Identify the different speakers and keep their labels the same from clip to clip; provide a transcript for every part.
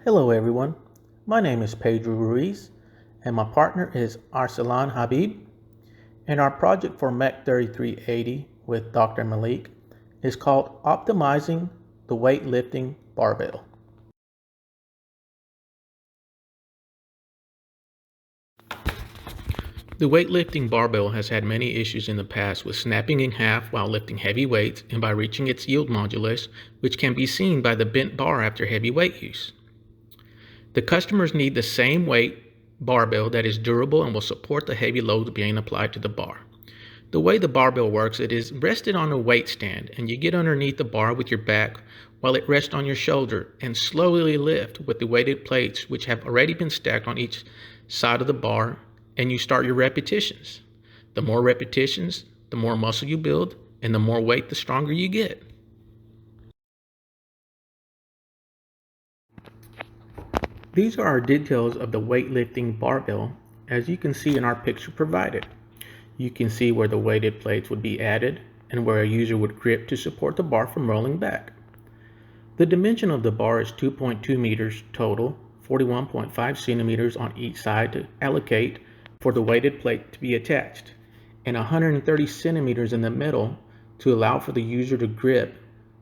Speaker 1: Hello everyone, my name is Pedro Ruiz and my partner is Arsalan Habib, and our project for MEC 3380 with Dr. Malik is called Optimizing the Weightlifting Barbell. The weightlifting barbell has had many issues in the past with snapping in half while lifting heavy weights and by reaching its yield modulus, which can be seen by the bent bar after heavy weight use. The customers need the same weight barbell that is durable and will support the heavy loads being applied to the bar. The way the barbell works, it is rested on a weight stand and you get underneath the bar with your back while it rests on your shoulder and slowly lift with the weighted plates which have already been stacked on each side of the bar, and you start your repetitions. The more repetitions, the more muscle you build, and the more weight, the stronger you get. These are our details of the weightlifting barbell as you can see in our picture provided. You can see where the weighted plates would be added and where a user would grip to support the bar from rolling back. The dimension of the bar is 2.2 meters total, 41.5 centimeters on each side to allocate for the weighted plate to be attached, and 130 centimeters in the middle to allow for the user to grip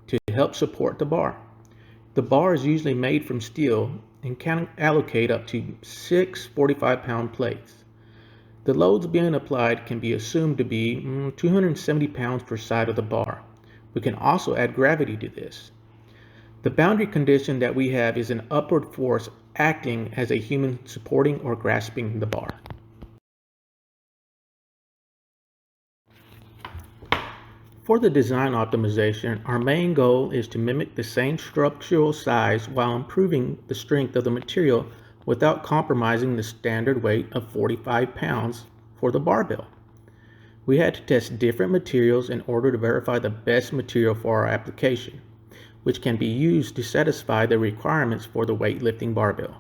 Speaker 1: to help support the bar. The bar is usually made from steel and can allocate up to 6 45-pound plates. The loads being applied can be assumed to be 270 pounds per side of the bar. We can also add gravity to this. The boundary condition that we have is an upward force acting as a human supporting or grasping the bar. For the design optimization, our main goal is to mimic the same structural size while improving the strength of the material without compromising the standard weight of 45 pounds for the barbell. We had to test different materials in order to verify the best material for our application, which can be used to satisfy the requirements for the weightlifting barbell.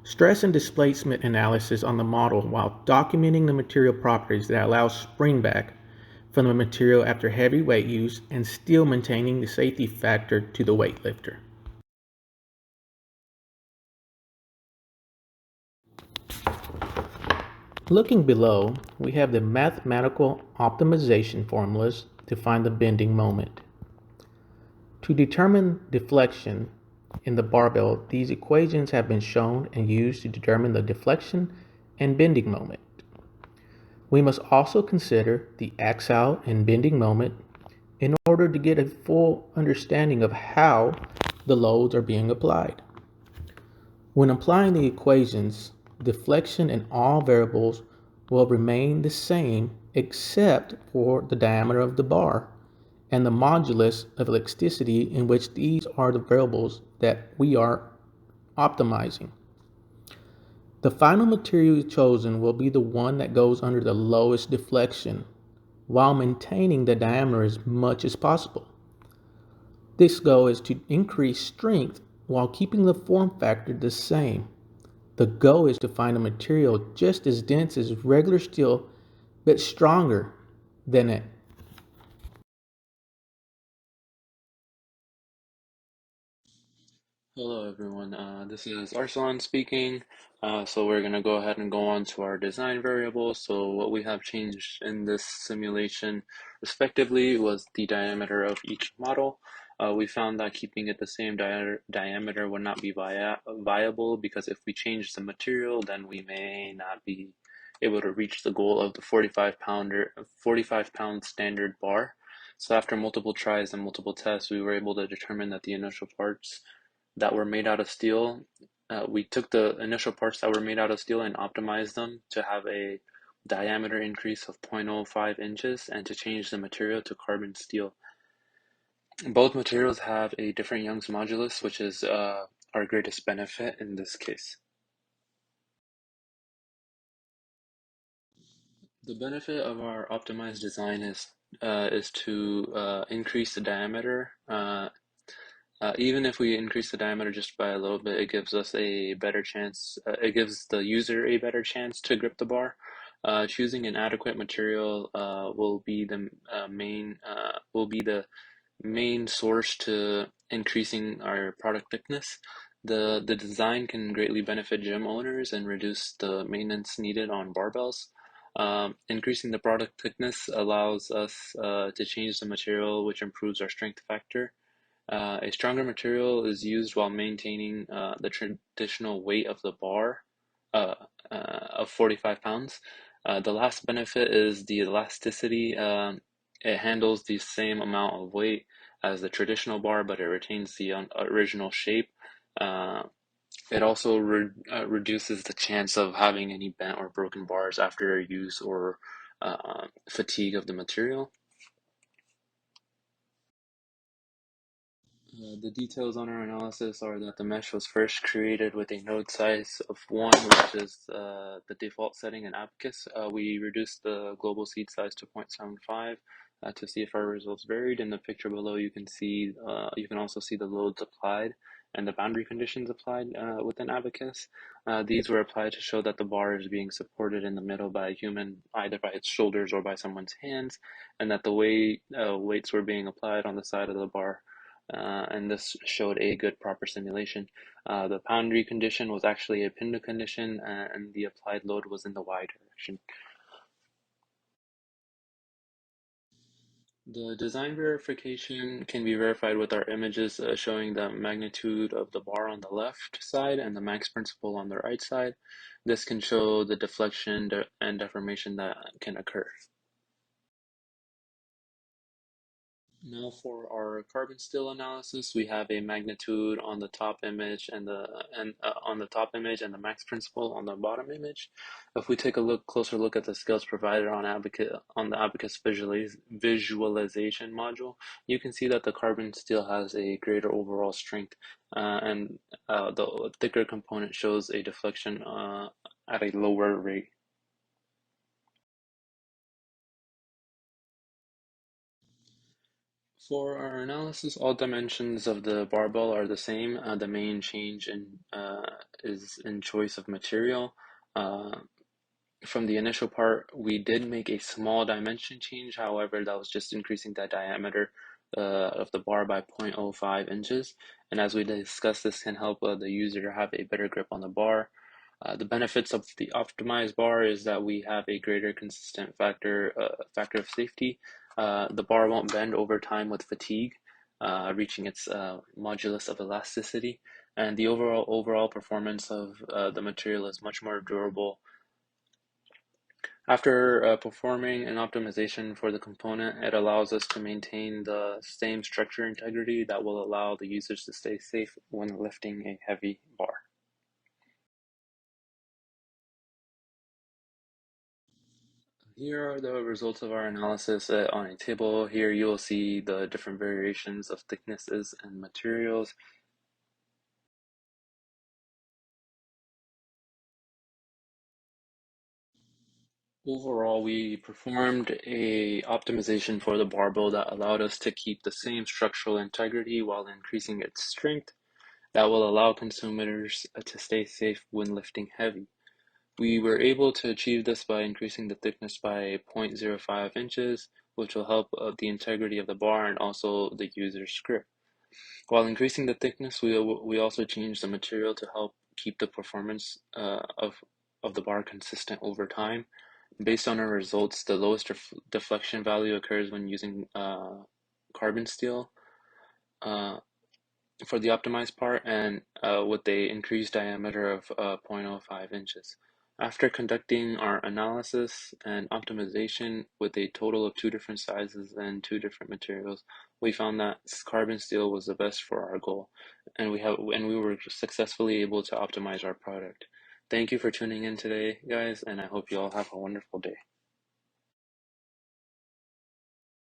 Speaker 1: Stress and displacement analysis on the model while documenting the material properties that allow spring back from the material after heavy weight use and still maintaining the safety factor to the weightlifter. Looking below, we have the mathematical optimization formulas to find the bending moment. To determine deflection in the barbell, these equations have been shown and used to determine the deflection and bending moment. We must also consider the axial and bending moment in order to get a full understanding of how the loads are being applied. When applying the equations, deflection and all variables will remain the same except for the diameter of the bar and the modulus of elasticity, in which these are the variables that we are optimizing. The final material chosen will be the one that goes under the lowest deflection while maintaining the diameter as much as possible. This goal is to increase strength while keeping the form factor the same. The goal is to find a material just as dense as regular steel but stronger than it.
Speaker 2: Hello everyone, this is Arsalan speaking. So we're going to go ahead and go on to our design variables. So what we have changed in this simulation respectively was the diameter of each model. We found that keeping it the same diameter would not be viable because if we change the material, then we may not be able to reach the goal of the 45 pound standard bar. So after multiple tries and multiple tests, we were able to determine that the initial parts that were made out of steel. We took the initial parts that were made out of steel and optimized them to have a diameter increase of 0.05 inches and to change the material to carbon steel. Both materials have a different Young's modulus, which is our greatest benefit in this case. The benefit of our optimized design is to increase the diameter. Even if we increase the diameter just by a little bit, it gives us a better chance. It gives the user a better chance to grip the bar. Choosing an adequate material will be the main source to increasing our product thickness. The design can greatly benefit gym owners and reduce the maintenance needed on barbells. Increasing the product thickness allows us to change the material, which improves our strength factor. A stronger material is used while maintaining the traditional weight of the bar uh, of 45 pounds. The last benefit is the elasticity. It handles the same amount of weight as the traditional bar, but it retains the original shape. Uh, it also reduces the chance of having any bent or broken bars after use or fatigue of the material. The details on our analysis are that the mesh was first created with a node size of 1, which is the default setting in Abacus. We reduced the global seed size to 0.75 to see if our results varied. In the picture below, you can also see the loads applied and the boundary conditions applied within Abacus. These were applied to show that the bar is being supported in the middle by a human, either by its shoulders or by someone's hands, and that the weights were being applied on the side of the bar, and this showed a good proper simulation. The boundary condition was actually a pinda condition, and the applied load was in the y direction. The design verification can be verified with our images showing the magnitude of the bar on the left side and the max principal on the right side. This can show the deflection and deformation that can occur. Now for our carbon steel analysis, we have a magnitude on the top image and the max principal on the bottom image. If we take a closer look at the scales provided on the Abacus visualization module, you can see that the carbon steel has a greater overall strength, and the thicker component shows a deflection at a lower rate. For our analysis, all dimensions of the barbell are the same. The main change is in choice of material. Uh, from the initial part, we did make a small dimension change. However, that was just increasing the diameter of the bar by 0.05 inches. And as we discussed, this can help the user have a better grip on the bar. The benefits of the optimized bar is that we have a greater consistent factor of safety. The bar won't bend over time with fatigue, reaching its modulus of elasticity, and the overall performance of the material is much more durable. After performing an optimization for the component, it allows us to maintain the same structure integrity that will allow the users to stay safe when lifting a heavy bar. Here are the results of our analysis on a table. Here you will see the different variations of thicknesses and materials. Overall, we performed a optimization for the barbell that allowed us to keep the same structural integrity while increasing its strength. That will allow consumers to stay safe when lifting heavy. We were able to achieve this by increasing the thickness by 0.05 inches, which will help the integrity of the bar and also the user's grip. While increasing the thickness, we also changed the material to help keep the performance of the bar consistent over time. Based on our results, the lowest deflection value occurs when using carbon steel uh, for the optimized part, and with a increased diameter of 0.05 inches. After conducting our analysis and optimization with a total of two different sizes and two different materials, we found that carbon steel was the best for our goal, and we were successfully able to optimize our product. Thank you for tuning in today, guys, and I hope you all have a wonderful day.